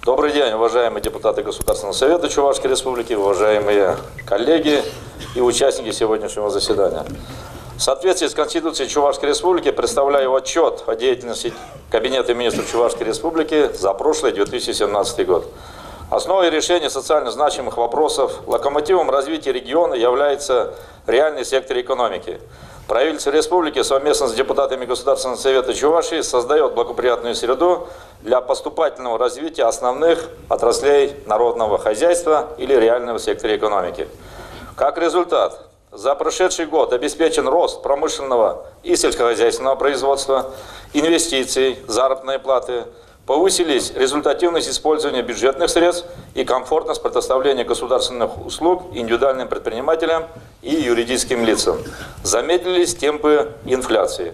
Добрый день, уважаемые депутаты Государственного совета Чувашской Республики, уважаемые коллеги и участники сегодняшнего заседания. В соответствии с Конституцией Чувашской Республики представляю отчет о деятельности Кабинета министров Чувашской Республики за прошлый 2017 год. Основой решения социально значимых вопросов, локомотивом развития региона является реальный сектор экономики. Правительство республики совместно с депутатами Государственного совета Чувашии создает благоприятную среду для поступательного развития основных отраслей народного хозяйства или реального сектора экономики. Как результат, за прошедший год обеспечен рост промышленного и сельскохозяйственного производства, инвестиций, заработной платы, повысились результативность использования бюджетных средств и комфортность предоставления государственных услуг индивидуальным предпринимателям и юридическим лицам. Замедлились темпы инфляции.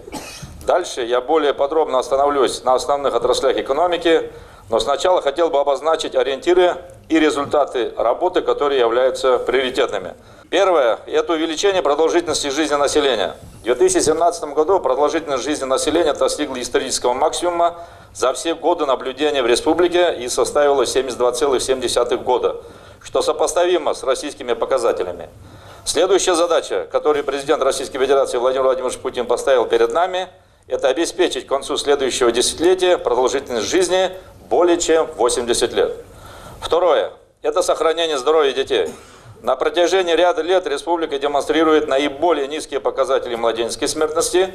Дальше я более подробно остановлюсь на основных отраслях экономики, но сначала хотел бы обозначить ориентиры и результаты работы, которые являются приоритетными. Первое – это увеличение продолжительности жизни населения. В 2017 году продолжительность жизни населения достигла исторического максимума за все годы наблюдения в республике и составила 72,7 года, что сопоставимо с российскими показателями. Следующая задача, которую президент Российской Федерации Владимир Владимирович Путин поставил перед нами, это обеспечить к концу следующего десятилетия продолжительность жизни более чем 80 лет. Второе – это сохранение здоровья детей. На протяжении ряда лет республика демонстрирует наиболее низкие показатели младенческой смертности.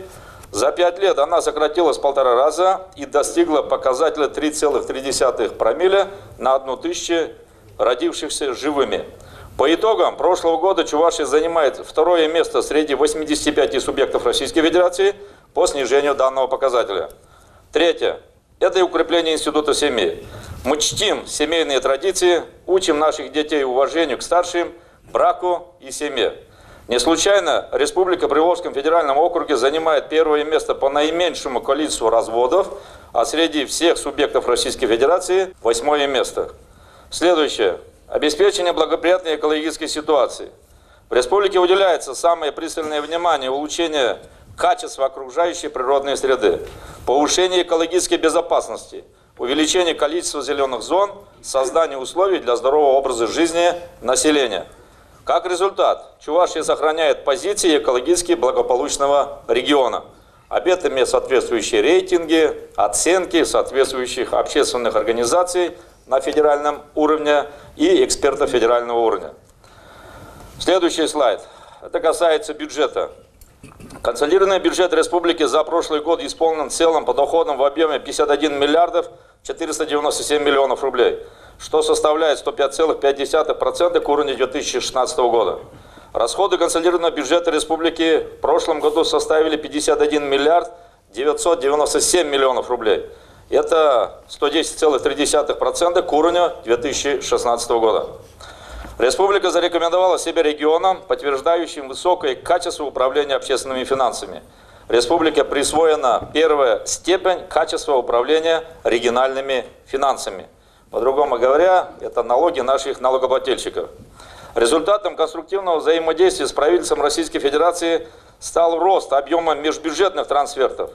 За 5 лет она сократилась в 1,5 раза и достигла показателя 3,3 промилле на 1 тысячу родившихся живыми. По итогам прошлого года Чувашия занимает второе место среди 85 субъектов Российской Федерации по снижению данного показателя. Третье – это укрепление института семьи. Мы чтим семейные традиции, учим наших детей уважению к старшим, браку и семье. Не случайно Республика Приволжском федеральном округе занимает первое место по наименьшему количеству разводов, а среди всех субъектов Российской Федерации 8-е место. Следующее. Обеспечение благоприятной экологической ситуации. В республике уделяется самое пристальное внимание улучшению качества окружающей природной среды, повышение экологической безопасности, увеличение количества зеленых зон, создание условий для здорового образа жизни населения. Как результат, Чувашия сохраняет позиции экологически благополучного региона. Об этом имеют соответствующие рейтинги, оценки соответствующих общественных организаций на федеральном уровне и экспертов федерального уровня. Следующий слайд. Это касается бюджета. Консолидированный бюджет республики за прошлый год исполнен в целом по доходам в объеме 51 миллиардов 497 миллионов рублей, что составляет 105,5% к уровню 2016 года. Расходы консолидированного бюджета республики в прошлом году составили 51 миллиард 997 миллионов рублей. Это 110,3% к уровню 2016 года. Республика зарекомендовала себя регионом, подтверждающим высокое качество управления общественными финансами. Республике присвоена первая степень качества управления региональными финансами. По-другому говоря, это налоги наших налогоплательщиков. Результатом конструктивного взаимодействия с правительством Российской Федерации стал рост объема межбюджетных трансфертов.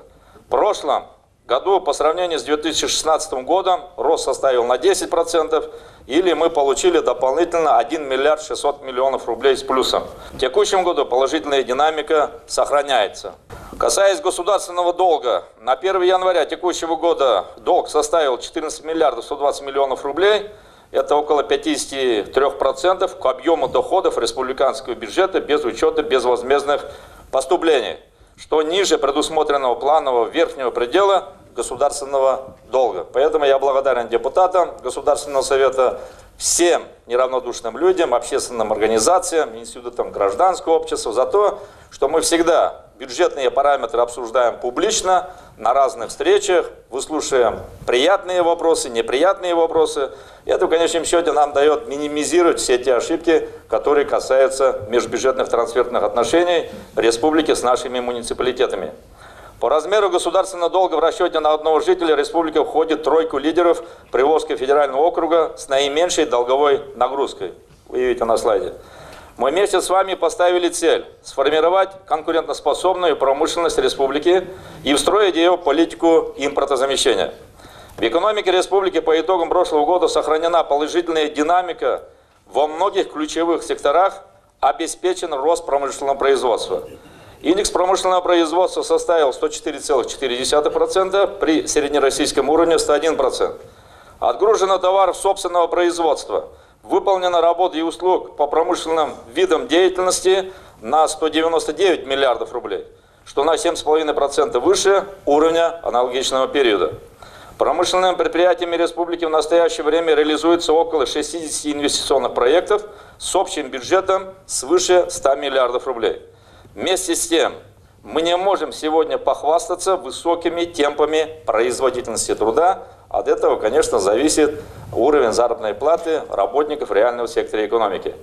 В прошлом году по сравнению с 2016 годом рост составил на 10%, или мы получили дополнительно 1 миллиард 600 миллионов рублей с плюсом. В текущем году положительная динамика сохраняется. Касаясь государственного долга, на 1 января текущего года долг составил 14 миллиардов 120 миллионов рублей, это около 53% к объему доходов республиканского бюджета без учета безвозмездных поступлений, что ниже предусмотренного планового верхнего предела государственного долга. Поэтому я благодарен депутатам Государственного совета, всем неравнодушным людям, общественным организациям, институтам гражданского общества за то, что мы всегда бюджетные параметры обсуждаем публично, на разных встречах, выслушаем приятные вопросы, неприятные вопросы. И это в конечном счете нам дает минимизировать все те ошибки, которые касаются межбюджетных трансфертных отношений республики с нашими муниципалитетами. По размеру государственного долга в расчете на одного жителя республика входит в тройку лидеров Приволжского федерального округа с наименьшей долговой нагрузкой. Вы видите на слайде. Мы вместе с вами поставили цель сформировать конкурентоспособную промышленность республики и встроить ее в политику импортозамещения. В экономике республики по итогам прошлого года сохранена положительная динамика во многих ключевых секторах, обеспечен рост промышленного производства. Индекс промышленного производства составил 104,4% при среднероссийском уровне 101%. Отгружено товаров собственного производства. Выполнена работа и услуг по промышленным видам деятельности на 199 миллиардов рублей, что на 7,5% выше уровня аналогичного периода. Промышленными предприятиями республики в настоящее время реализуется около 60 инвестиционных проектов с общим бюджетом свыше 100 миллиардов рублей. Вместе с тем, мы не можем сегодня похвастаться высокими темпами производительности труда. От этого, конечно, зависит уровень заработной платы работников реального сектора экономики.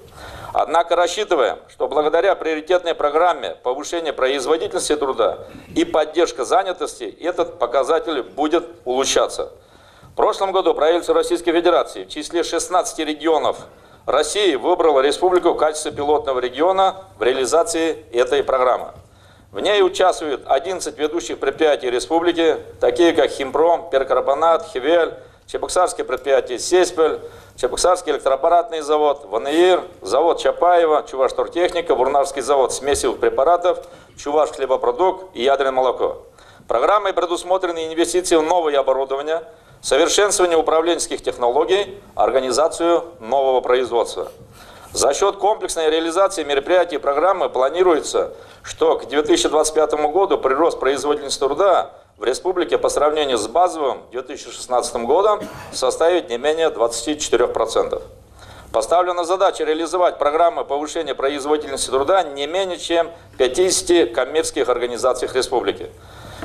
Однако рассчитываем, что благодаря приоритетной программе повышения производительности труда и поддержка занятости этот показатель будет улучшаться. В прошлом году правительство Российской Федерации в числе 16 регионов России выбрала республику в качестве пилотного региона в реализации этой программы. В ней участвуют 11 ведущих предприятий республики, такие как Химпром, Перкарбонат, Хивель, Чебоксарское предприятие Сеспель, Чебоксарский электроаппаратный завод, ВНИР, завод Чапаева, Чувашторгтехника, Бурнарский завод смесевых препаратов, Чуваш хлебопродукт и ядерное молоко. Программой предусмотрены инвестиции в новое оборудование, совершенствование управленческих технологий, организацию нового производства. За счет комплексной реализации мероприятий программы планируется, что к 2025 году прирост производительности труда в республике по сравнению с базовым 2016 годом составит не менее 24%. Поставлена задача реализовать программы повышения производительности труда не менее чем в 50 коммерческих организациях республики.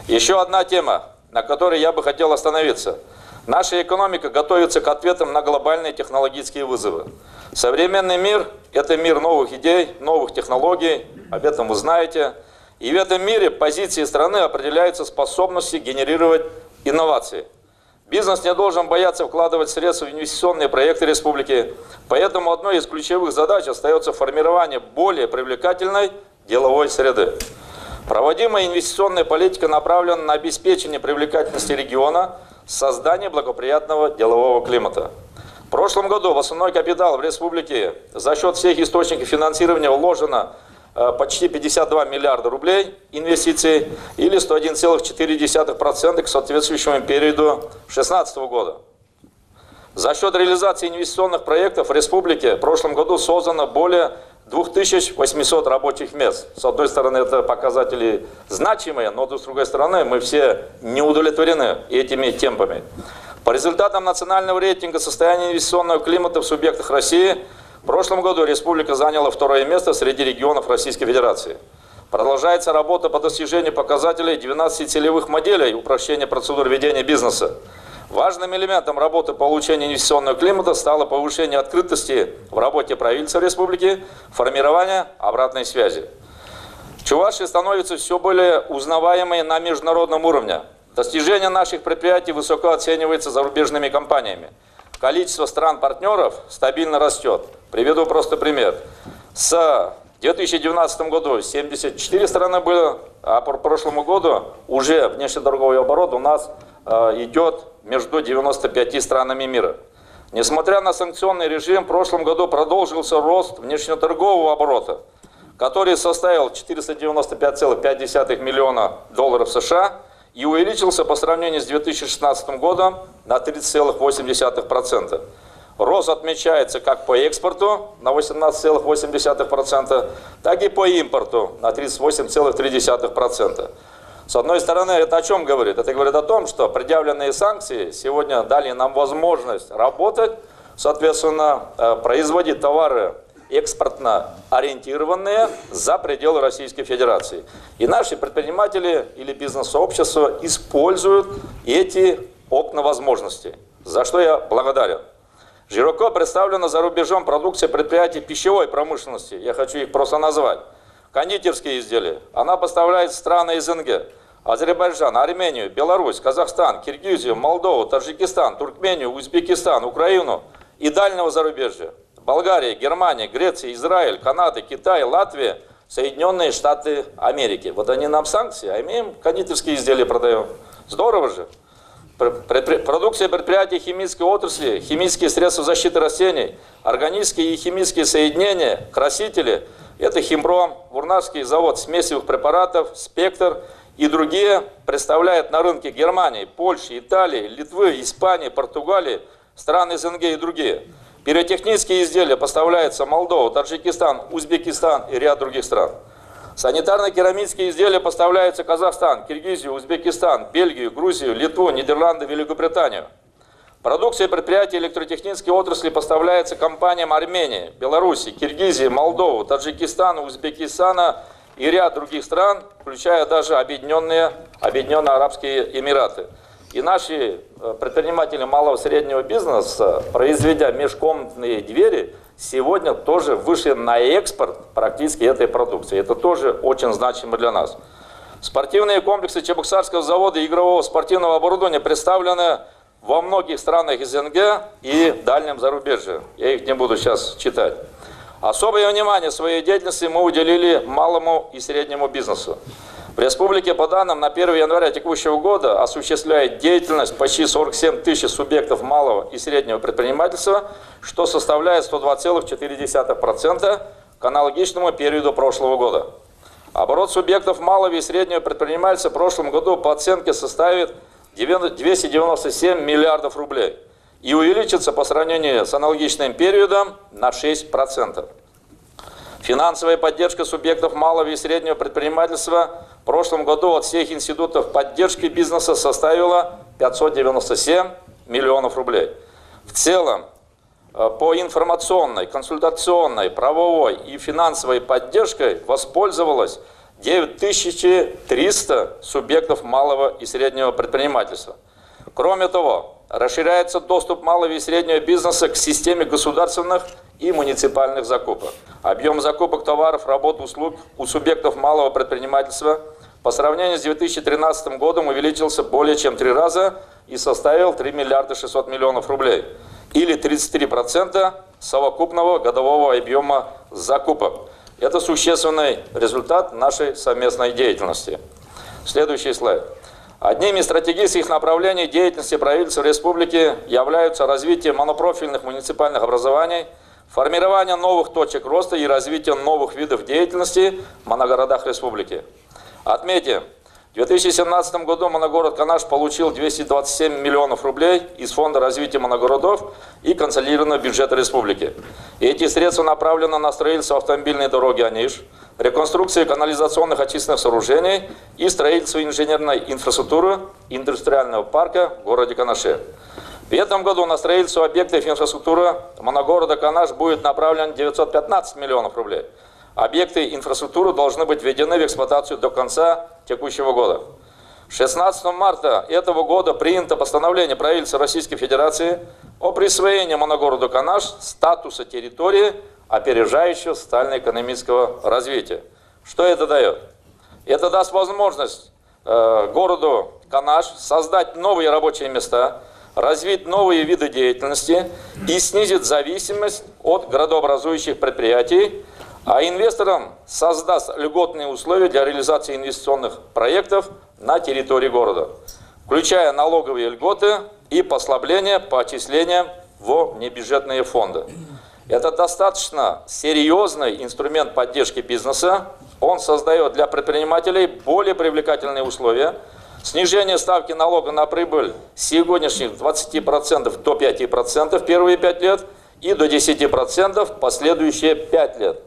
Еще одна тема, на которой я бы хотел остановиться. Наша экономика готовится к ответам на глобальные технологические вызовы. Современный мир – это мир новых идей, новых технологий, об этом вы знаете. И в этом мире позиции страны определяются способностью генерировать инновации. Бизнес не должен бояться вкладывать средства в инвестиционные проекты республики, поэтому одной из ключевых задач остается формирование более привлекательной деловой среды. Проводимая инвестиционная политика направлена на обеспечение привлекательности региона, создание благоприятного делового климата. В прошлом году в основной капитал в республике за счет всех источников финансирования вложено почти 52 миллиарда рублей инвестиций или 101,4% к соответствующему периоду 2016 года. За счет реализации инвестиционных проектов в республике в прошлом году создано более 2800 рабочих мест. С одной стороны, это показатели значимые, но с другой стороны, мы все не удовлетворены этими темпами. По результатам национального рейтинга состояния инвестиционного климата в субъектах России в прошлом году республика заняла второе место среди регионов Российской Федерации. Продолжается работа по достижению показателей 12 целевых моделей упрощения процедур ведения бизнеса. Важным элементом работы по улучшению инвестиционного климата стало повышение открытости в работе правительства республики, формирование обратной связи. Чувашия становится все более узнаваемой на международном уровне. Достижение наших предприятий высоко оценивается зарубежными компаниями. Количество стран-партнеров стабильно растет. Приведу просто пример. В 2019 году 74 страны было, а по прошлому году уже внешнеторговый оборот у нас идет между 95 странами мира. Несмотря на санкционный режим, в прошлом году продолжился рост внешнеторгового оборота, который составил 495,5 миллиона долларов США и увеличился по сравнению с 2016 годом на 30,8%. Рост отмечается как по экспорту на 18,8%, так и по импорту на 38,3%. С одной стороны, это о чем говорит? Это говорит о том, что предъявленные санкции сегодня дали нам возможность работать, соответственно, производить товары экспортно ориентированные за пределы Российской Федерации. И наши предприниматели или бизнес-сообщества используют эти окна возможностей, за что я благодарен. Широко представлена за рубежом продукция предприятий пищевой промышленности, я хочу их просто назвать. Кондитерские изделия, она поставляет в страны СНГ. Азербайджан, Армению, Беларусь, Казахстан, Киргизию, Молдову, Таджикистан, Туркмению, Узбекистан, Украину и дальнего зарубежья. Болгария, Германия, Греция, Израиль, Канада, Китай, Латвия, Соединенные Штаты Америки. Вот они нам санкции, а мы им кондитерские изделия продаем. Здорово же. Продукция предприятий химической отрасли, химические средства защиты растений, органические и химические соединения, красители. Это Химпром, Вурнавский завод смесевых препаратов, Спектр и другие представляют на рынке Германии, Польши, Италии, Литвы, Испании, Португалии, страны СНГ и другие. Пиротехнические изделия поставляются в Молдову, Таджикистан, Узбекистан и ряд других стран. Санитарно-керамические изделия поставляются в Казахстан, Киргизию, Узбекистан, Бельгию, Грузию, Литву, Нидерланды, Великобританию. Продукция предприятий электротехнической отрасли поставляется компаниям Армении, Беларуси, Киргизии, Молдовы, Таджикистана, Узбекистана и ряд других стран, включая даже Объединенные Арабские Эмираты. И наши предприниматели малого и среднего бизнеса, произведя межкомнатные двери, сегодня тоже вышли на экспорт практически этой продукции. Это тоже очень значимо для нас. Спортивные комплексы Чебоксарского завода игрового спортивного оборудования представлены во многих странах СНГ и дальнем зарубежье. Я их не буду сейчас читать. Особое внимание своей деятельности мы уделили малому и среднему бизнесу. В республике по данным на 1 января текущего года осуществляет деятельность почти 47 тысяч субъектов малого и среднего предпринимательства, что составляет 102,4% к аналогичному периоду прошлого года. Оборот субъектов малого и среднего предпринимательства в прошлом году по оценке составит 297 миллиардов рублей и увеличится по сравнению с аналогичным периодом на 6%. Финансовая поддержка субъектов малого и среднего предпринимательства в прошлом году от всех институтов поддержки бизнеса составила 597 миллионов рублей. В целом, по информационной, консультационной, правовой и финансовой поддержкой воспользовалось 9300 субъектов малого и среднего предпринимательства. Кроме того, расширяется доступ малого и среднего бизнеса к системе государственных и муниципальных закупок. Объем закупок товаров, работ, услуг у субъектов малого предпринимательства по сравнению с 2013 годом увеличился более чем в 3 раза и составил 3 миллиарда 600 миллионов рублей, или 33% совокупного годового объема закупок. Это существенный результат нашей совместной деятельности. Следующий слайд. Одним из стратегических направлений деятельности правительства республики являются развитие монопрофильных муниципальных образований, формирование новых точек роста и развитие новых видов деятельности в моногородах республики. Отметим, в 2017 году моногород Канаш получил 227 миллионов рублей из Фонда развития моногородов и консолидированного бюджета республики. И эти средства направлены на строительство автомобильной дороги Аниш, реконструкцию канализационных очистных сооружений и строительство инженерной инфраструктуры индустриального парка в городе Канаше. В этом году на строительство объектов инфраструктуры моногорода Канаш будет направлено 915 миллионов рублей. Объекты инфраструктуры должны быть введены в эксплуатацию до конца текущего года. 16 марта этого года принято постановление правительства Российской Федерации о присвоении моногороду Канаш статуса территории, опережающего социально-экономического развития. Что это дает? Это даст возможность городу Канаш создать новые рабочие места, развить новые виды деятельности и снизить зависимость от градообразующих предприятий, а инвесторам создаст льготные условия для реализации инвестиционных проектов на территории города, включая налоговые льготы и послабления по отчислениям в небюджетные фонды. Это достаточно серьезный инструмент поддержки бизнеса. Он создает для предпринимателей более привлекательные условия, снижение ставки налога на прибыль с сегодняшних 20% до 5% в первые 5 лет и до 10% в последующие 5 лет.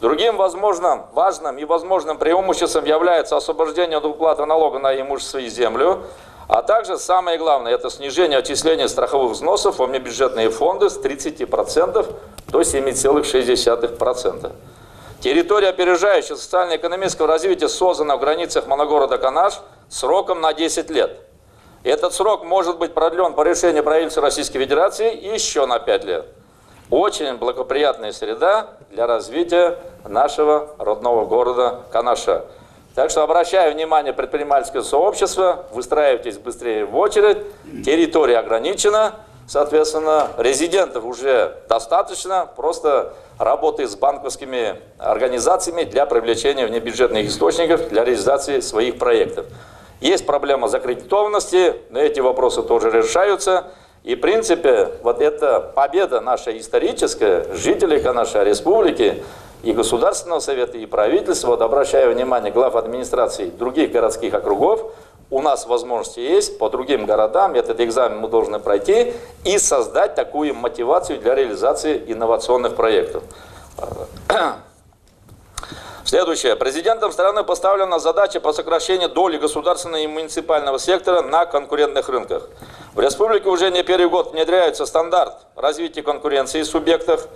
Другим важным и возможным преимуществом является освобождение от уплаты налога на имущество и землю, а также самое главное – это снижение отчисления страховых взносов в внебюджетные фонды с 30% до 7,6%. Территория опережающего социально-экономического развития создана в границах моногорода Канаш сроком на 10 лет. Этот срок может быть продлен по решению правительства Российской Федерации еще на 5 лет. Очень благоприятная среда для развития нашего родного города Канаша. Так что обращаю внимание предпринимательского сообщества, выстраивайтесь быстрее в очередь, территория ограничена, соответственно, резидентов уже достаточно, просто работает с банковскими организациями для привлечения внебюджетных источников для реализации своих проектов. Есть проблема закредитованности, но эти вопросы тоже решаются. И в принципе, вот эта победа наша историческая, жителей нашей республики, и Государственного совета, и правительства, вот обращаю внимание глав администрации других городских округов, у нас возможности есть по другим городам, этот экзамен мы должны пройти и создать такую мотивацию для реализации инновационных проектов. Следующее. Президентом страны поставлена задача по сокращению доли государственного и муниципального сектора на конкурентных рынках. В республике уже не первый год внедряется стандарт развития конкуренции субъектов.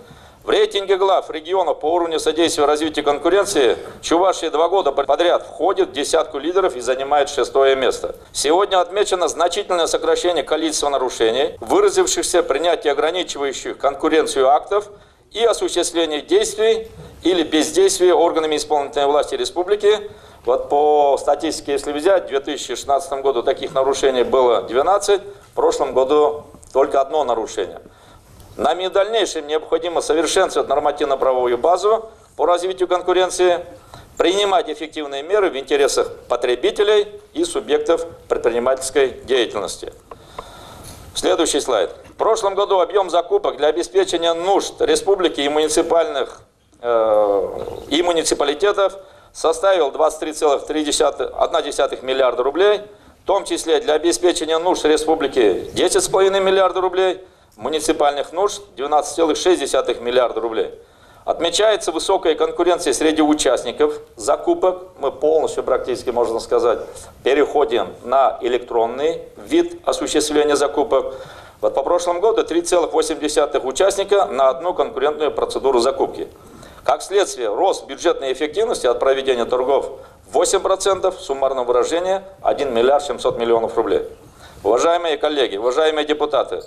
В рейтинге глав регионов по уровню содействия развитию конкуренции Чувашия 2 года подряд входит в десятку лидеров и занимает 6-е место. Сегодня отмечено значительное сокращение количества нарушений, выразившихся в принятии ограничивающих конкуренцию актов и осуществлении действий или бездействия органами исполнительной власти республики. Вот по статистике, если взять, в 2016 году таких нарушений было 12, в прошлом году только 1 нарушение. Нам и в дальнейшем необходимо совершенствовать нормативно-правовую базу по развитию конкуренции, принимать эффективные меры в интересах потребителей и субъектов предпринимательской деятельности. Следующий слайд. В прошлом году объем закупок для обеспечения нужд республики и муниципалитетов составил 23,1 миллиарда рублей, в том числе для обеспечения нужд республики 10,5 миллиарда рублей, муниципальных нужд 12,6 миллиарда рублей. Отмечается высокая конкуренция среди участников закупок. Мы полностью, практически можно сказать, переходим на электронный вид осуществления закупок. Вот по прошлому году 3,8 участника на одну конкурентную процедуру закупки. Как следствие, рост бюджетной эффективности от проведения торгов 8%, в суммарном выражении 1 миллиард 700 миллионов рублей. Уважаемые коллеги, уважаемые депутаты,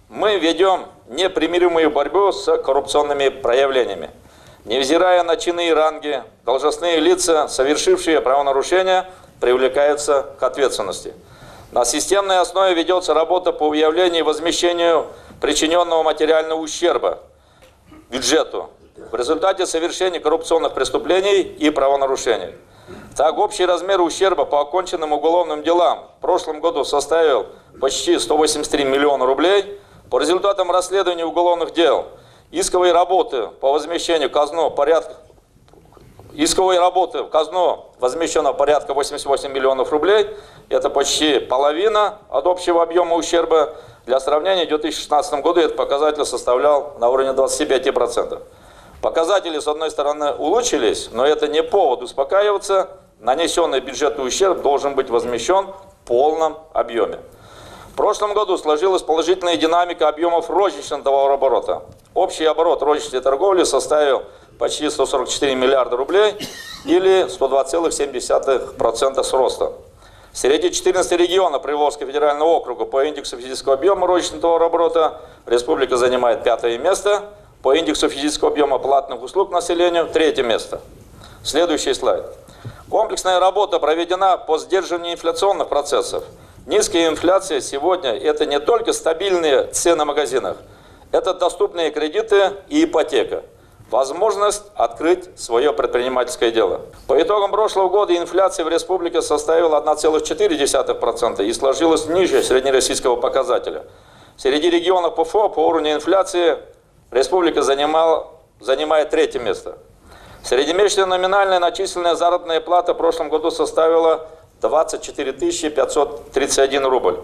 мы ведем непримиримую борьбу с коррупционными проявлениями. Невзирая на чины и ранги, должностные лица, совершившие правонарушения, привлекаются к ответственности. На системной основе ведется работа по выявлению и возмещению причиненного материального ущерба бюджету в результате совершения коррупционных преступлений и правонарушений. Так, общий размер ущерба по оконченным уголовным делам в прошлом году составил почти 183 миллиона рублей. По результатам расследования уголовных дел исковые работы по возмещению казну возмещено порядка 88 миллионов рублей. Это почти половина от общего объема ущерба. Для сравнения, в 2016 году этот показатель составлял на уровне 25%. Показатели, с одной стороны, улучшились, но это не повод успокаиваться. Нанесенный бюджетный ущерб должен быть возмещен в полном объеме. В прошлом году сложилась положительная динамика объемов розничного товарооборота. Общий оборот розничной торговли составил почти 144 миллиарда рублей или 102,7% с ростом. Среди 14 регионов Приволжского федерального округа по индексу физического объема розничного товарооборота республика занимает 5-е место, по индексу физического объема платных услуг населению 3-е место. Следующий слайд. Комплексная работа проведена по сдерживанию инфляционных процессов. Низкая инфляция сегодня – это не только стабильные цены в магазинах, это доступные кредиты и ипотека. Возможность открыть свое предпринимательское дело. По итогам прошлого года инфляция в республике составила 1,4% и сложилась ниже среднероссийского показателя. Среди регионов ПФО по уровню инфляции республика занимает 3-е место. Среднемесячная номинальная начисленная заработная плата в прошлом году составила 24 531 рубль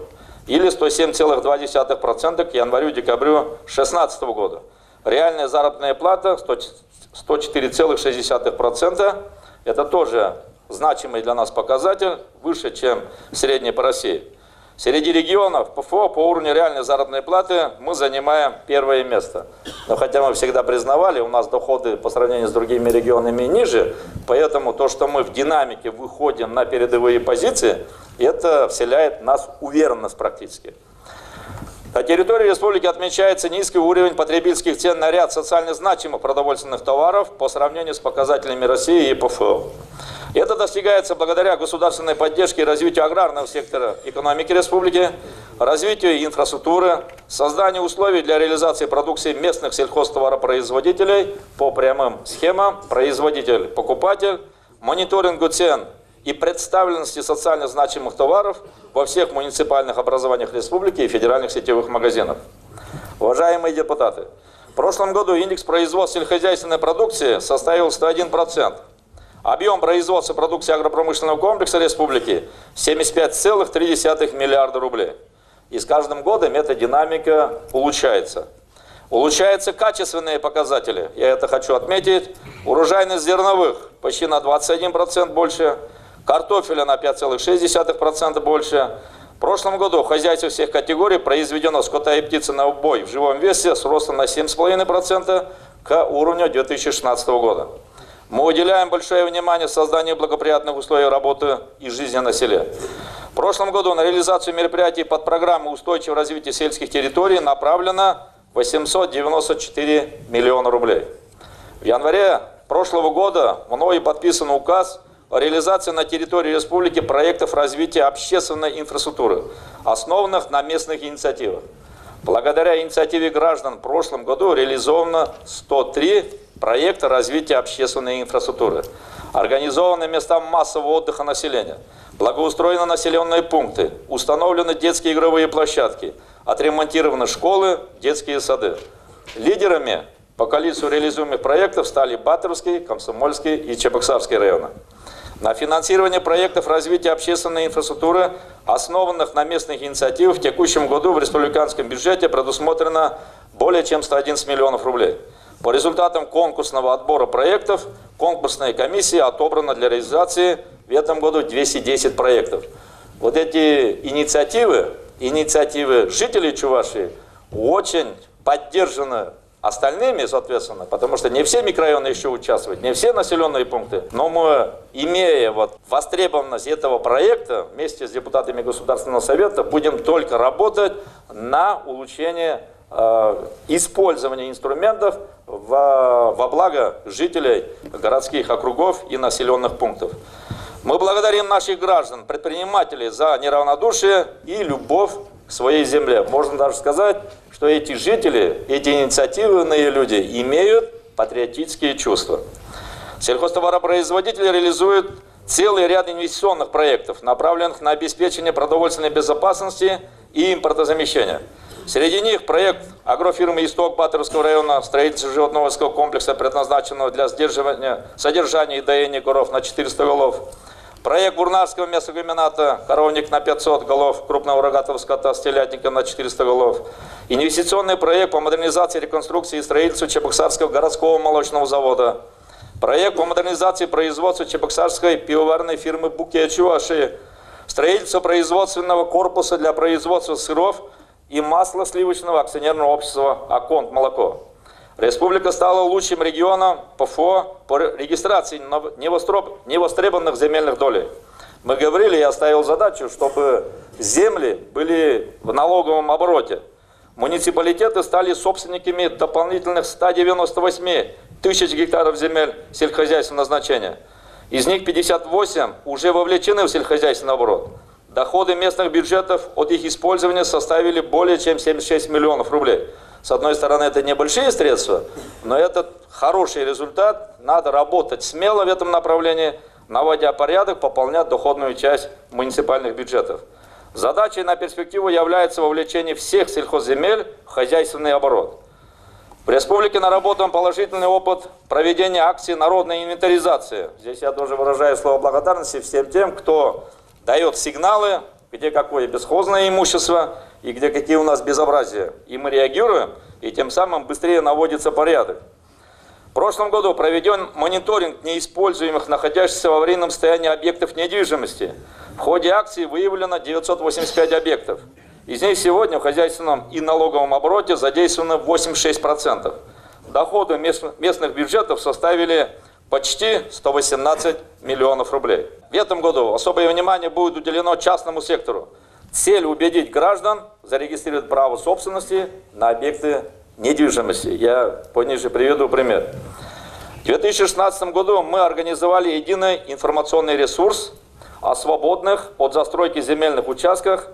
или 107,2% к январю-декабрю 2016 года. Реальная заработная плата 104,6%. Это тоже значимый для нас показатель, выше, чем средний по России. Среди регионов ПФО по уровню реальной заработной платы мы занимаем 1-е место. Но хотя мы всегда признавали, у нас доходы по сравнению с другими регионами ниже, поэтому то, что мы в динамике выходим на передовые позиции, это вселяет в нас уверенность практически. На территории республики отмечается низкий уровень потребительских цен на ряд социально значимых продовольственных товаров по сравнению с показателями России и ПФО. Это достигается благодаря государственной поддержке и развитию аграрного сектора экономики республики, развитию инфраструктуры, созданию условий для реализации продукции местных сельхозтоваропроизводителей по прямым схемам производитель-покупатель, мониторингу цен и представленности социально значимых товаров во всех муниципальных образованиях республики и федеральных сетевых магазинах. Уважаемые депутаты, в прошлом году индекс производства сельскохозяйственной продукции составил 101%. Объем производства продукции агропромышленного комплекса республики 75,3 миллиарда рублей. И с каждым годом эта динамика улучшается. Улучшаются качественные показатели. Я это хочу отметить. Урожайность зерновых почти на 21% больше. Картофеля на 5,6% больше. В прошлом году в хозяйстве всех категорий произведено скота и птицы на убой в живом весе с ростом на 7,5% к уровню 2016 года. Мы уделяем большое внимание созданию благоприятных условий работы и жизни на селе. В прошлом году на реализацию мероприятий под программу устойчивого развития сельских территорий направлено 894 миллиона рублей. В январе прошлого года мною подписан указ о реализации на территории республики проектов развития общественной инфраструктуры, основанных на местных инициативах. Благодаря инициативе граждан в прошлом году реализовано 103 проекта развития общественной инфраструктуры. Организованы места массового отдыха населения, благоустроены населенные пункты, установлены детские игровые площадки, отремонтированы школы, детские сады. Лидерами по количеству реализуемых проектов стали Батыровский, Комсомольский и Чебоксарский районы. На финансирование проектов развития общественной инфраструктуры, основанных на местных инициативах, в текущем году в республиканском бюджете предусмотрено более чем 111 миллионов рублей. По результатам конкурсного отбора проектов, конкурсная комиссия отобрана для реализации в этом году 210 проектов. Вот эти инициативы жителей Чувашии очень поддержаны остальными, соответственно, потому что не все микрорайоны еще участвуют, не все населенные пункты. Но мы, имея востребованность этого проекта, вместе с депутатами Государственного совета будем только работать на улучшение использования инструментов во благо жителей городских округов и населенных пунктов. Мы благодарим наших граждан, предпринимателей за неравнодушие и любовь к своей земле. Можно даже сказать, что эти жители, эти инициативные люди имеют патриотические чувства. Сельхозтоваропроизводители реализуют целый ряд инвестиционных проектов, направленных на обеспечение продовольственной безопасности и импортозамещения. Среди них проект агрофирмы «Исток» Батыровского района, строительство животноводческого комплекса, предназначенного для содержания и доения коров на 400 голов. Проект Бурнарского мясокомбината «Коровник» на 500 голов, крупного рогатого скота с телятником на 400 голов. Инвестиционный проект по модернизации, реконструкции и строительству Чебоксарского городского молочного завода. Проект по модернизации производства чебоксарской пивоварной фирмы «Букет Чувашии». Строительство производственного корпуса для производства сыров и масла сливочного акционерного общества «Аконт Молоко». Республика стала лучшим регионом ПФО по регистрации невостребованных земельных долей. Мы говорили, я ставил задачу, чтобы земли были в налоговом обороте. Муниципалитеты стали собственниками дополнительных 198 тысяч гектаров земель сельскохозяйственного назначения. Из них 58 уже вовлечены в сельскохозяйственный оборот. Доходы местных бюджетов от их использования составили более чем 76 миллионов рублей. С одной стороны, это небольшие средства, но это хороший результат. Надо работать смело в этом направлении, наводя порядок, пополнять доходную часть муниципальных бюджетов. Задачей на перспективу является вовлечение всех сельхозземель в хозяйственный оборот. В республике наработан положительный опыт проведения акций народной инвентаризации. Здесь я тоже выражаю слово благодарности всем тем, кто дает сигналы, где какое бесхозное имущество и где какие у нас безобразия. И мы реагируем, и тем самым быстрее наводится порядок. В прошлом году проведен мониторинг неиспользуемых, находящихся в аварийном состоянии объектов недвижимости. В ходе акции выявлено 985 объектов. Из них сегодня в хозяйственном и налоговом обороте задействовано 86%. Доходы местных бюджетов составили почти 118 миллионов рублей. В этом году особое внимание будет уделено частному сектору. Цель убедить граждан зарегистрировать право собственности на объекты недвижимости. Я пониже приведу пример. В 2016 году мы организовали единый информационный ресурс о свободных от застройки земельных участках.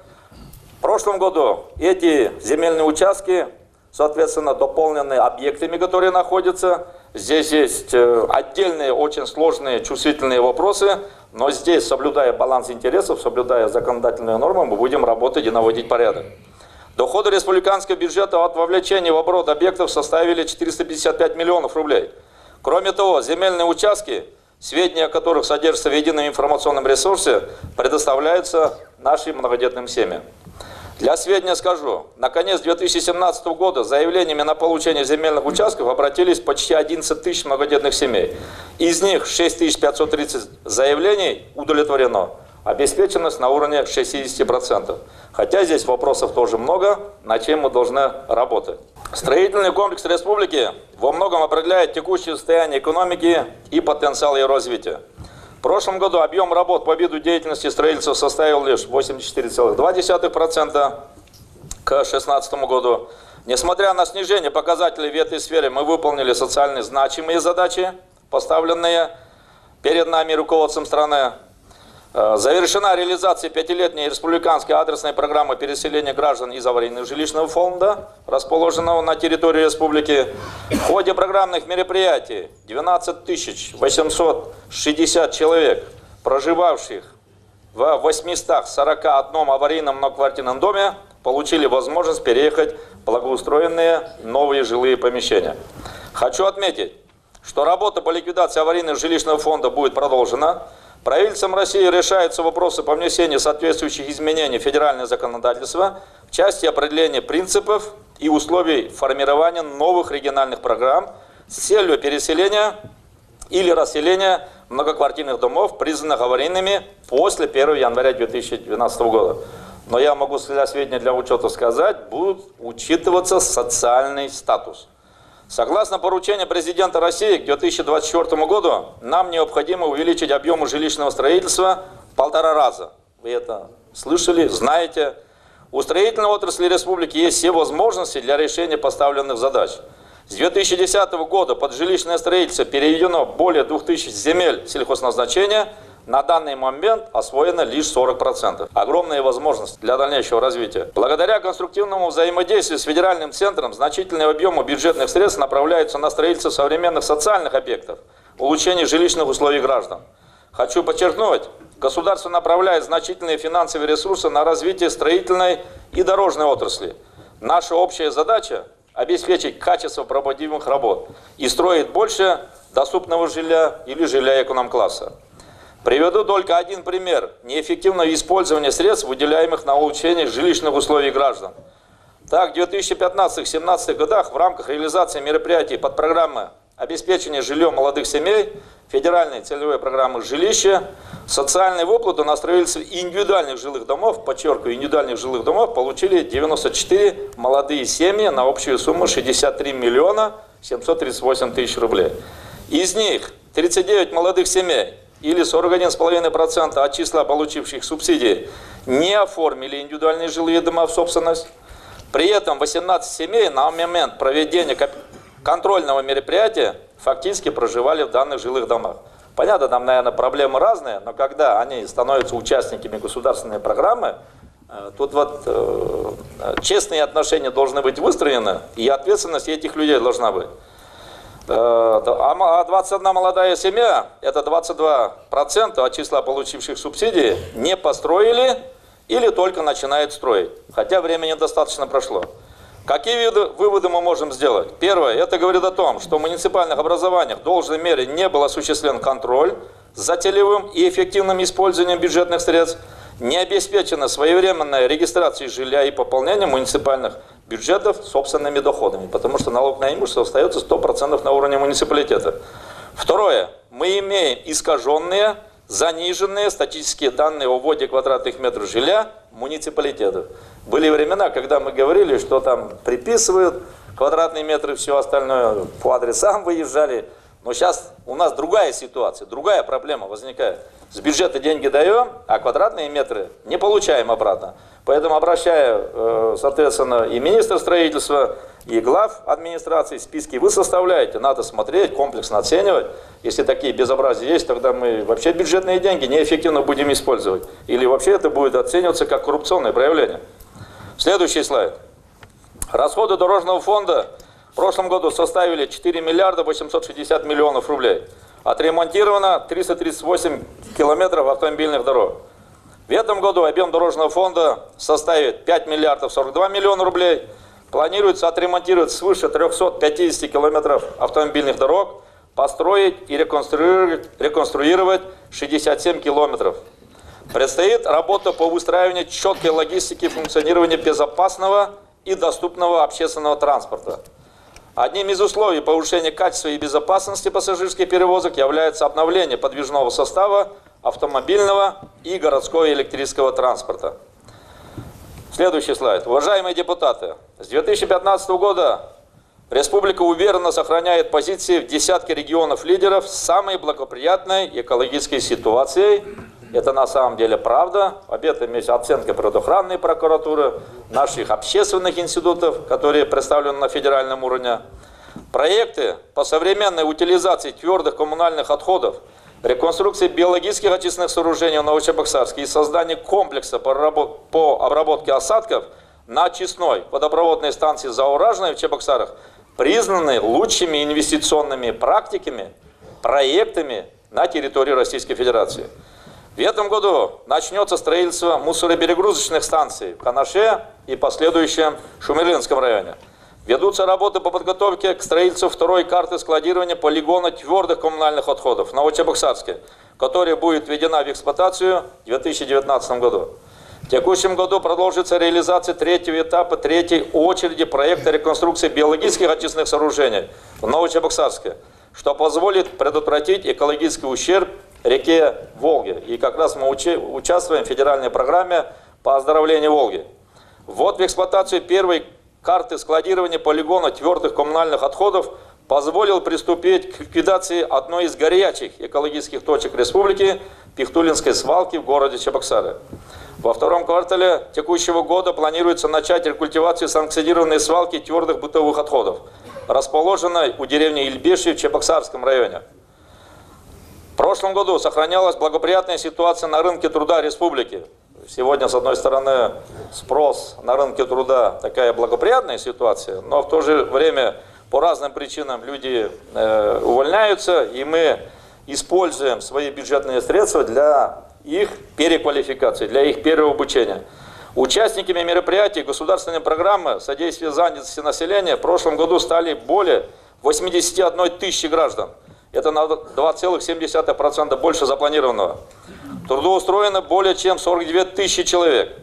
В прошлом году эти земельные участки, соответственно, дополнены объектами, которые находятся. Здесь есть отдельные, очень сложные, чувствительные вопросы, но здесь, соблюдая баланс интересов, соблюдая законодательные нормы, мы будем работать и наводить порядок. Доходы республиканского бюджета от вовлечения в оборот объектов составили 455 миллионов рублей. Кроме того, земельные участки, сведения о которых содержатся в едином информационном ресурсе, предоставляются нашим многодетным семьям. Для сведения скажу, на конец 2017 года с заявлениями на получение земельных участков обратились почти 11 тысяч многодетных семей. Из них 6530 заявлений удовлетворено. Обеспеченность на уровне 60%. Хотя здесь вопросов тоже много, над чем мы должны работать. Строительный комплекс республики во многом определяет текущее состояние экономики и потенциал ее развития. В прошлом году объем работ по виду деятельности строительства составил лишь 84,2% к 2016 году. Несмотря на снижение показателей в этой сфере, мы выполнили социально значимые задачи, поставленные перед нами руководством страны. Завершена реализация пятилетней республиканской адресной программы переселения граждан из аварийного жилищного фонда, расположенного на территории республики. В ходе программных мероприятий 12 860 человек, проживавших в 841 аварийном многоквартирном доме, получили возможность переехать в благоустроенные новые жилые помещения. Хочу отметить, что работа по ликвидации аварийного жилищного фонда будет продолжена. Правительством России решаются вопросы по внесению соответствующих изменений в федеральное законодательство в части определения принципов и условий формирования новых региональных программ с целью переселения или расселения многоквартирных домов, признанных аварийными после 1 января 2012 года. Но я могу для сведения, для учета сказать, будет учитываться социальный статус. Согласно поручению президента России к 2024 году, нам необходимо увеличить объемы жилищного строительства в 1,5 раза. Вы это слышали, знаете. У строительной отрасли республики есть все возможности для решения поставленных задач. С 2010 года под жилищное строительство переведено более 2000 земель сельхозназначения. На данный момент освоено лишь 40%. Огромные возможности для дальнейшего развития. Благодаря конструктивному взаимодействию с федеральным центром значительные объемы бюджетных средств направляются на строительство современных социальных объектов, улучшение жилищных условий граждан. Хочу подчеркнуть, государство направляет значительные финансовые ресурсы на развитие строительной и дорожной отрасли. Наша общая задача – обеспечить качество проводимых работ и строить больше доступного жилья или жилья эконом-класса. Приведу только один пример неэффективного использования средств, выделяемых на улучшение жилищных условий граждан. Так, в 2015-2017 годах в рамках реализации мероприятий под программой обеспечения жильем молодых семей, федеральной целевой программы «Жилище», социальные выплаты на строительство индивидуальных жилых домов, подчеркиваю, индивидуальных жилых домов, получили 94 молодые семьи на общую сумму 63 миллиона 738 тысяч рублей. Из них 39 молодых семей, или 41,5% от числа получивших субсидии, не оформили индивидуальные жилые дома в собственность. При этом 18 семей на момент проведения контрольного мероприятия фактически проживали в данных жилых домах. Понятно, там, наверное, проблемы разные, но когда они становятся участниками государственной программы, тут вот честные отношения должны быть выстроены, и ответственность этих людей должна быть. А 21 молодая семья, это 22% от числа получивших субсидии, не построили или только начинают строить, хотя времени достаточно прошло. Какие выводы мы можем сделать? Первое, это говорит о том, что в муниципальных образованиях в должной мере не был осуществлен контроль за целевым и эффективным использованием бюджетных средств, не обеспечена своевременная регистрация жилья и пополнение муниципальных бюджетов собственными доходами, потому что налог на имущество остается 100% на уровне муниципалитета. Второе. Мы имеем искаженные, заниженные статистические данные о вводе квадратных метров жилья муниципалитетов. Были времена, когда мы говорили, что там приписывают квадратные метры и все остальное, по адресам выезжали. Но сейчас у нас другая ситуация, другая проблема возникает. С бюджета деньги даем, а квадратные метры не получаем обратно. Поэтому обращаю, соответственно, и министра строительства, и глав администрации, списки вы составляете, надо смотреть, комплексно оценивать. Если такие безобразия есть, тогда мы вообще бюджетные деньги неэффективно будем использовать. Или вообще это будет оцениваться как коррупционное проявление. Следующий слайд. Расходы дорожного фонда в прошлом году составили 4 миллиарда 860 миллионов рублей. Отремонтировано 338 километров автомобильных дорог. В этом году объем дорожного фонда составит 5 миллиардов 42 миллиона рублей. Планируется отремонтировать свыше 350 километров автомобильных дорог, построить и реконструировать 67 километров. Предстоит работа по выстраиванию четкой логистики функционирования безопасного и доступного общественного транспорта. Одним из условий повышения качества и безопасности пассажирских перевозок является обновление подвижного состава автомобильного и городского электрического транспорта. Следующий слайд. Уважаемые депутаты, с 2015 года республика уверенно сохраняет позиции в десятке регионов-лидеров с самой благоприятной экологической ситуацией. Это на самом деле правда. Об этом есть оценка природоохранной прокуратуры, наших общественных институтов, которые представлены на федеральном уровне. Проекты по современной утилизации твердых коммунальных отходов, реконструкции биологических очистных сооружений в Новочебоксарске и создание комплекса по обработке осадков на очистной водопроводной станции Зауражной в Чебоксарах признаны лучшими инвестиционными практиками, проектами на территории Российской Федерации. В этом году начнется строительство мусороперегрузочных станций в Канаше и последующем Шумерлинском районе. Ведутся работы по подготовке к строительству второй карты складирования полигона твердых коммунальных отходов в Новочебоксарске, которая будет введена в эксплуатацию в 2019 году. В текущем году продолжится реализация третьего этапа третьей очереди проекта реконструкции биологических очистных сооружений в Новочебоксарске, что позволит предотвратить экологический ущерб реке Волге. И как раз мы участвуем в федеральной программе по оздоровлению Волги. Ввод в эксплуатацию первой карты складирования полигона твердых коммунальных отходов позволил приступить к ликвидации одной из горячих экологических точек республики – Пихтулинской свалки в городе Чебоксары. Во втором квартале текущего года планируется начать рекультивацию санкционированной свалки твердых бытовых отходов, расположенной у деревни Ильбеши в Чебоксарском районе. В прошлом году сохранялась благоприятная ситуация на рынке труда республики. Сегодня, с одной стороны, спрос на рынке труда такая благоприятная ситуация, но в то же время по разным причинам люди увольняются, и мы используем свои бюджетные средства для их переквалификации, для их переобучения. Участниками мероприятий государственной программы содействия занятости населения в прошлом году стали более 81 тысячи граждан. Это на 2,7% больше запланированного. Трудоустроено более чем 42 тысячи человек,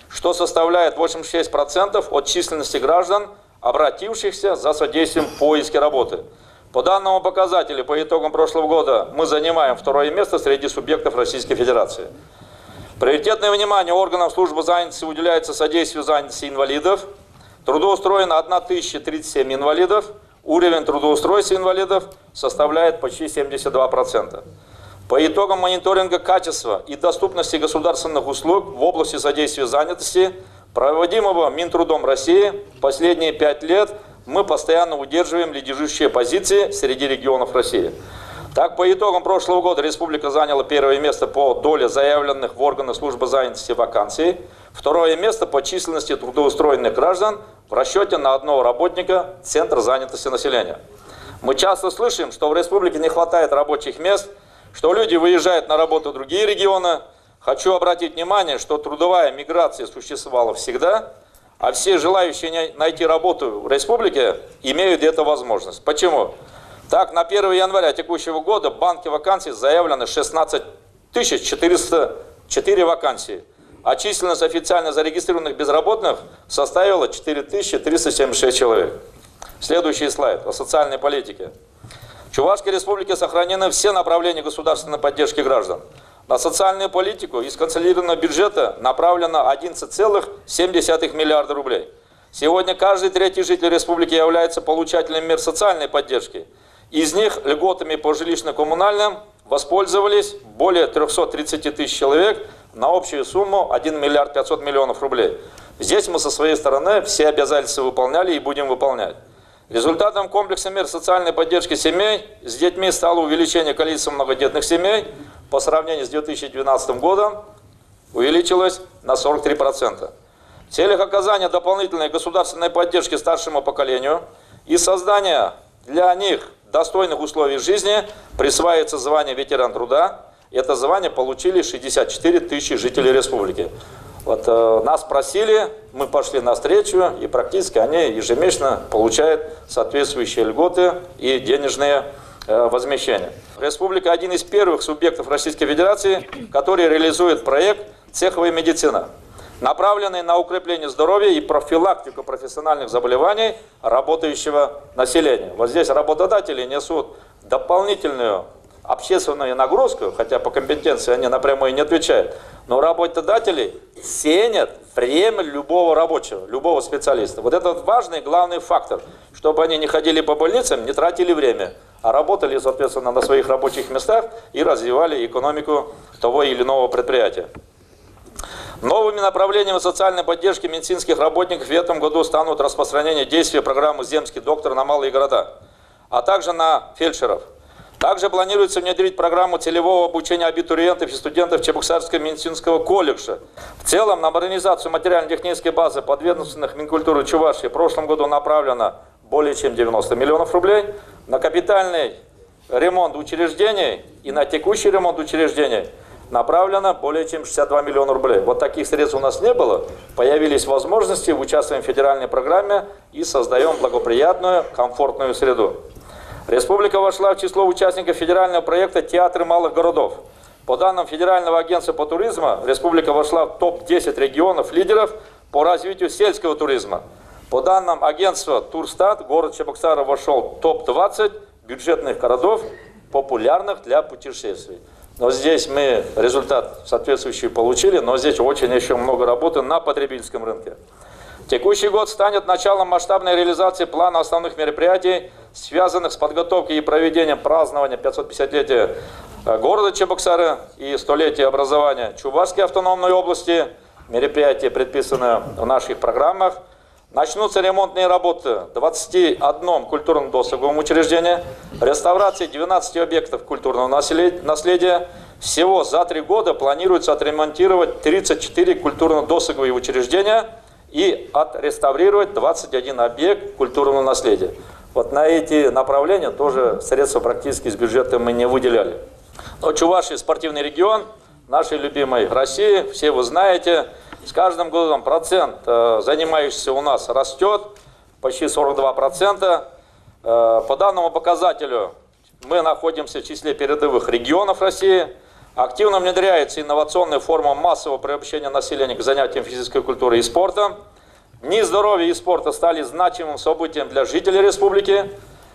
что составляет 86% от численности граждан, обратившихся за содействием в поиске работы. По данному показателю, по итогам прошлого года, мы занимаем второе место среди субъектов Российской Федерации. Приоритетное внимание органам службы занятости уделяется содействию занятости инвалидов. Трудоустроено 1037 инвалидов. Уровень трудоустройства инвалидов составляет почти 72%. По итогам мониторинга качества и доступности государственных услуг в области содействия занятости, проводимого Минтрудом России, последние 5 лет мы постоянно удерживаем лидирующие позиции среди регионов России. Так, по итогам прошлого года республика заняла первое место по доле заявленных в органы службы занятости вакансий, второе место по численности трудоустроенных граждан в расчете на одного работника Центра занятости населения. Мы часто слышим, что в республике не хватает рабочих мест, что люди выезжают на работу в другие регионы. Хочу обратить внимание, что трудовая миграция существовала всегда, а все желающие найти работу в республике имеют эту возможность. Почему? Так, на 1 января текущего года в банке вакансий заявлено 16 404 вакансии, а численность официально зарегистрированных безработных составила 4376 человек. Следующий слайд о социальной политике. В Чувашской республике сохранены все направления государственной поддержки граждан. На социальную политику из консолидированного бюджета направлено 11,7 миллиарда рублей. Сегодня каждый третий житель республики является получателем мер социальной поддержки. Из них льготами по жилищно-коммунальным воспользовались более 330 тысяч человек на общую сумму 1 миллиард 500 миллионов рублей. Здесь мы со своей стороны все обязательства выполняли и будем выполнять. Результатом комплекса мер социальной поддержки семей с детьми стало увеличение количества многодетных семей по сравнению с 2012 годом увеличилось на 43%. В целях оказания дополнительной государственной поддержки старшему поколению и создания для них достойных условий жизни присваивается звание ветеран труда. Это звание получили 64 тысячи жителей республики. Вот, нас просили, мы пошли навстречу, и практически они ежемесячно получают соответствующие льготы и денежные возмещения. Республика один из первых субъектов Российской Федерации, который реализует проект «Цеховая медицина», направленный на укрепление здоровья и профилактику профессиональных заболеваний работающего населения. Вот здесь работодатели несут дополнительную общественную нагрузку, хотя по компетенции они напрямую не отвечают, но работодатели ценят время любого рабочего, любого специалиста. Вот это важный главный фактор, чтобы они не ходили по больницам, не тратили время, а работали, соответственно, на своих рабочих местах и развивали экономику того или иного предприятия. Новыми направлениями социальной поддержки медицинских работников в этом году станут распространение действия программы «Земский доктор» на малые города, а также на фельдшеров. Также планируется внедрить программу целевого обучения абитуриентов и студентов Чебоксарского медицинского колледжа. В целом на модернизацию материально-технической базы подведомственных Минкультуры Чувашии в прошлом году направлено более чем 90 миллионов рублей. На капитальный ремонт учреждений и на текущий ремонт учреждений направлено более чем 62 миллиона рублей. Вот таких средств у нас не было. Появились возможности, участвуем в федеральной программе и создаем благоприятную, комфортную среду. Республика вошла в число участников федерального проекта «Театры малых городов». По данным Федерального агентства по туризму, республика вошла в топ-10 регионов-лидеров по развитию сельского туризма. По данным агентства «Турстат», город Чебоксары вошел в топ-20 бюджетных городов, популярных для путешествий. Но здесь мы результат соответствующий получили, но здесь очень еще много работы на потребительском рынке. Текущий год станет началом масштабной реализации плана основных мероприятий, связанных с подготовкой и проведением празднования 550-летия города Чебоксары и 100-летия образования Чувашской автономной области. Мероприятия предписаны в наших программах. Начнутся ремонтные работы в 21 культурно-досуговом учреждении, реставрации 12 объектов культурного наследия. Всего за 3 года планируется отремонтировать 34 культурно-досуговые учреждения и отреставрировать 21 объект культурного наследия. Вот на эти направления тоже средства практически из бюджета мы не выделяли. Но Чувашия спортивный регион нашей любимой России, все вы знаете, с каждым годом процент занимающихся у нас растет, почти 42%. По данному показателю мы находимся в числе передовых регионов России. Активно внедряется инновационная форма массового приобщения населения к занятиям физической культурой и спортом. Дни здоровья и спорта стали значимым событием для жителей республики.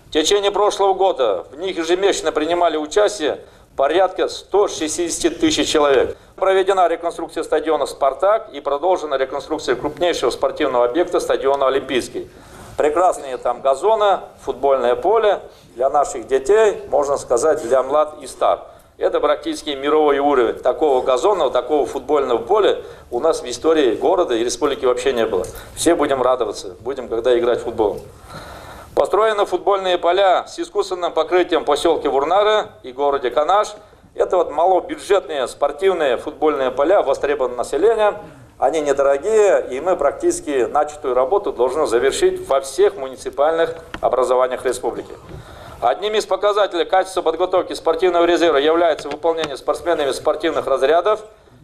В течение прошлого года в них ежемесячно принимали участие порядка 160 тысяч человек. Проведена реконструкция стадиона «Спартак» и продолжена реконструкция крупнейшего спортивного объекта стадиона «Олимпийский». Прекрасные там газоны, футбольное поле для наших детей, можно сказать, для млад и стар. Это практически мировой уровень. Такого газонного, такого футбольного поля у нас в истории города и республики вообще не было. Все будем радоваться, будем когда играть в футбол. Построены футбольные поля с искусственным покрытием в поселке Вурнары и городе Канаш. Это вот малобюджетные спортивные футбольные поля, востребованы населением. Они недорогие, и мы практически начатую работу должны завершить во всех муниципальных образованиях республики. Одним из показателей качества подготовки спортивного резерва является выполнение спортсменами спортивных разрядов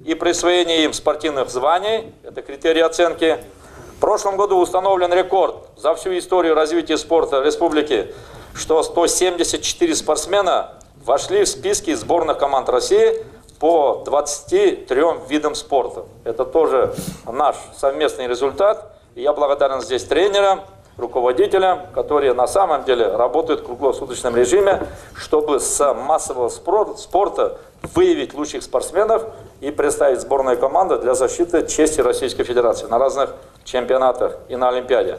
и присвоение им спортивных званий. Это критерии оценки. В прошлом году установлен рекорд за всю историю развития спорта республики, что 174 спортсмена вошли в списки сборных команд России по 23 видам спорта. Это тоже наш совместный результат. И я благодарен здесь тренерам, руководителям, которые на самом деле работают в круглосуточном режиме, чтобы с массового спорта выявить лучших спортсменов и представить сборную команду для защиты чести Российской Федерации на разных чемпионатах и на Олимпиаде.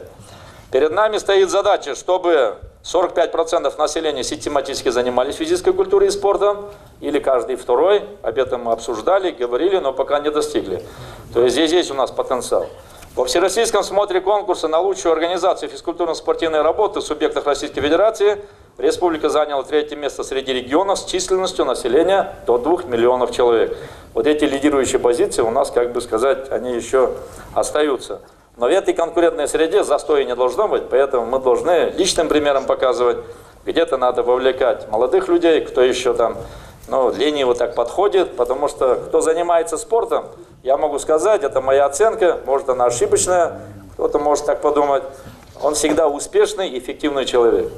Перед нами стоит задача, чтобы 45% населения систематически занимались физической культурой и спортом, или каждый второй. Об этом мы обсуждали, говорили, но пока не достигли. То есть здесь есть у нас потенциал. Во всероссийском смотре конкурса на лучшую организацию физкультурно-спортивной работы в субъектах Российской Федерации республика заняла 3-е место среди регионов с численностью населения до 2 миллионов человек. Вот эти лидирующие позиции у нас, как бы сказать, они еще остаются. Но в этой конкурентной среде застоя не должно быть, поэтому мы должны личным примером показывать. Где-то надо вовлекать молодых людей, кто еще там, лениво так подходит, потому что кто занимается спортом, я могу сказать, это моя оценка, может она ошибочная, кто-то может так подумать, он всегда успешный и эффективный человек.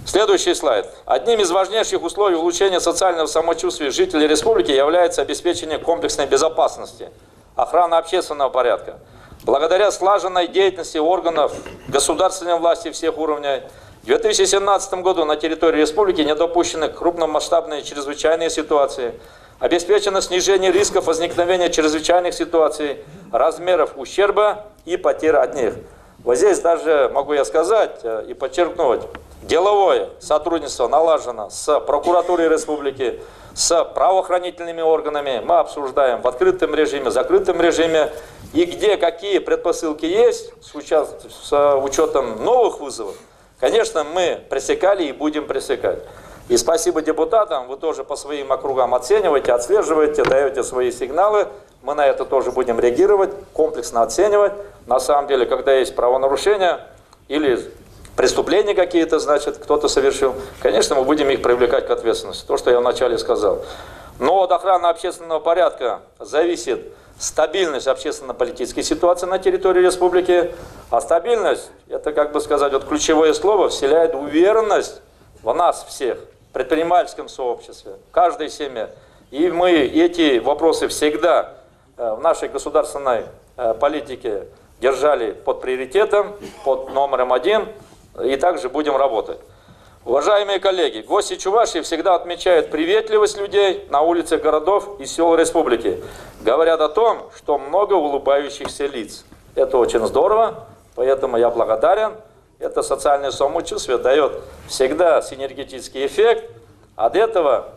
Следующий слайд. Одним из важнейших условий улучшения социального самочувствия жителей республики является обеспечение комплексной безопасности, охрана общественного порядка. Благодаря слаженной деятельности органов государственной власти всех уровней, в 2017 году на территории республики не допущены крупномасштабные чрезвычайные ситуации, обеспечено снижение рисков возникновения чрезвычайных ситуаций, размеров ущерба и потерь от них. Вот здесь даже, могу я сказать и подчеркнуть, деловое сотрудничество налажено с прокуратурой республики, с правоохранительными органами. Мы обсуждаем в открытом режиме, закрытом режиме. И где какие предпосылки есть, с учетом новых вызовов, конечно, мы пресекали и будем пресекать. И спасибо депутатам, вы тоже по своим округам оцениваете, отслеживаете, даете свои сигналы. Мы на это тоже будем реагировать, комплексно оценивать. На самом деле, когда есть правонарушения или преступления какие-то, значит, кто-то совершил, конечно, мы будем их привлекать к ответственности. То, что я вначале сказал. Но от охраны общественного порядка зависит стабильность общественно-политической ситуации на территории республики. А стабильность, это, как бы сказать, вот ключевое слово, вселяет уверенность в нас всех, в предпринимательском сообществе, в каждой семье. И мы эти вопросы всегда в нашей государственной политике держали под приоритетом, под номером 1, и также будем работать. Уважаемые коллеги, гости Чувашии всегда отмечают приветливость людей на улицах городов и сел республики. Говорят о том, что много улыбающихся лиц. Это очень здорово, поэтому я благодарен. Это социальное самочувствие дает всегда синергетический эффект. От этого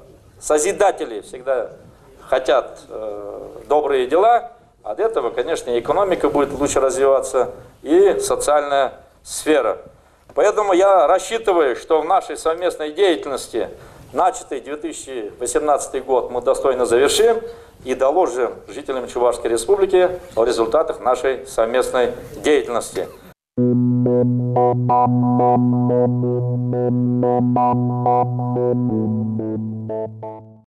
созидатели всегда хотят добрые дела. От этого, конечно, и экономика будет лучше развиваться, и социальная сфера. Поэтому я рассчитываю, что в нашей совместной деятельности начатый 2018 год мы достойно завершим и доложим жителям Чувашской Республики о результатах нашей совместной деятельности.